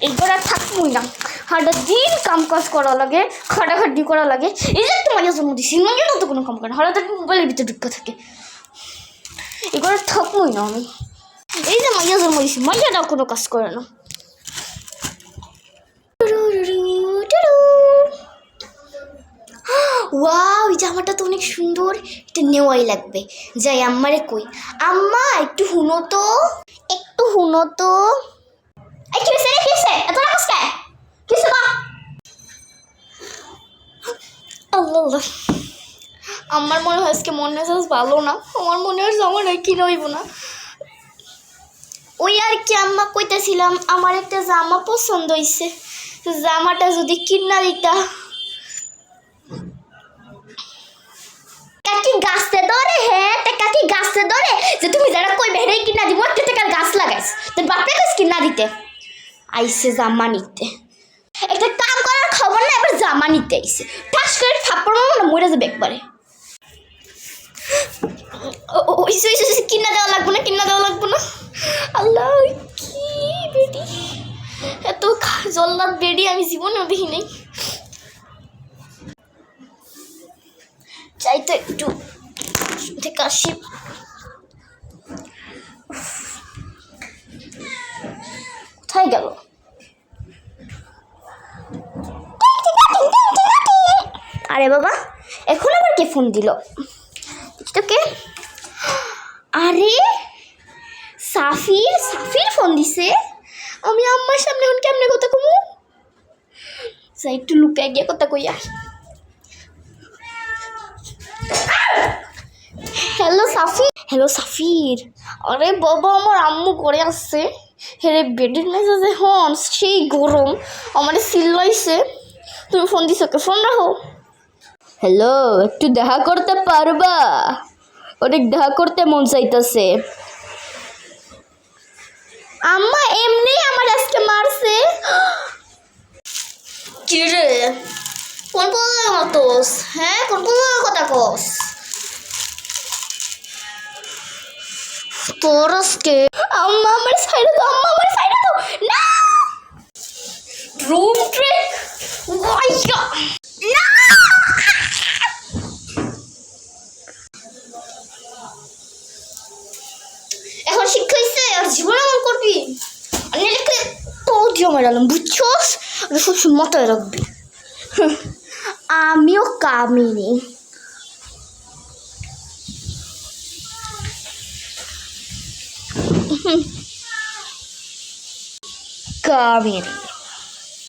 এবার আর থাকবই না। সারা দিন কাম কাজ করা লাগে, খাটাখাটি করা লাগে। এই যে একটা মাইয়া জন্ম দিছি, মাইয়া তো কোনো কাম করে না, সারা দিন মোবাইলের ভিতরে ঢুকে থাকে। এবার আর থাকবই না আমি। এই যে মাইয়া জন্ম দিছি, মাইয়াটাও কোনো কাজ করে না। ওয়াও, এই জামাটা তো অনেক সুন্দর, এটা নেওয়াই লাগবে। যাই আম্মারে কই, আম্মা একটু হুনো তো, একটু হুনো তো। এই কি হয়েছে রে, কি হয়েছে, এত রাখস কে, কি হয়েছে মা? আল্লাহ, আমার মনে হয় আজকে মন মেজাজ ভালো না। আমার মনে হয় জামা নাই কিনে হইব না। ওই আর কি আম্মা কইতেছিলাম, আমার একটা জামা পছন্দ হয়েছে, জামাটা যদি কিনা দিতা। কাকি গাছতে ধরে, হ্যাঁ তে কাকি গাছতে ধরে যে তুমি যারা কইবে হেরেই কিনা দিব, একটা টাকার গাছ লাগাইস, তোর বাপরে গাছ কিনা দিতে আইসে জামা নিতে। একটা কাম করার খবর না, এবার জামা নিতে আইসে, ঠাস করে থাপ্পড় মারবো না, মরে যাবে একবারে। কিনা দেওয়া লাগবো না, কিনা দেওয়া লাগবো না। আল্লাহ, কি বেডি, এত জল্লাদ বেডি আমি জীবনেও দেখি নাই। চাই তো একটু থেকে আসি। কোথায় গেল? আরে বাবা, এখন আবার কে ফোন দিল? কে? আরে সাফির, সাফির ফোন দিছে। আমি আম্মার সামনে এখন কেমনে কথা কমু? যাই একটু লুকায় গিয়ে কথা কইয়া। Hello Safir, hello Safir. আরে বাবা, আমার আম্মু করে আসছে। হেরে বেডের মেজাজে হন সেই গরম, আমার সিল্লাইছে। তুমি ফোন দিছো, কে? ফোন রাখো। হ্যালো, একটু দেখা করতে পারবা? অনেক দেখা করতে মন চাইতেছে। আম্মা এমনি আমার আজকে মারছে। কি রে, কোন পদের মতোস? হ্যাঁ, কোন পদের কথা কস তোর আজকে? আম্মা আমার সাইডে দাও, আম্মা আমার সাইডে দাও না। রুম ট্রিক ওয়াইয়া না। এখন শিক্ষা হইছে, আর জীবন এমন করবি? আমি লিখে তো দিও মারালাম, বুঝছস? আর সবসময় মাথায় রাখবি, আমিও কামিনি। কামিনি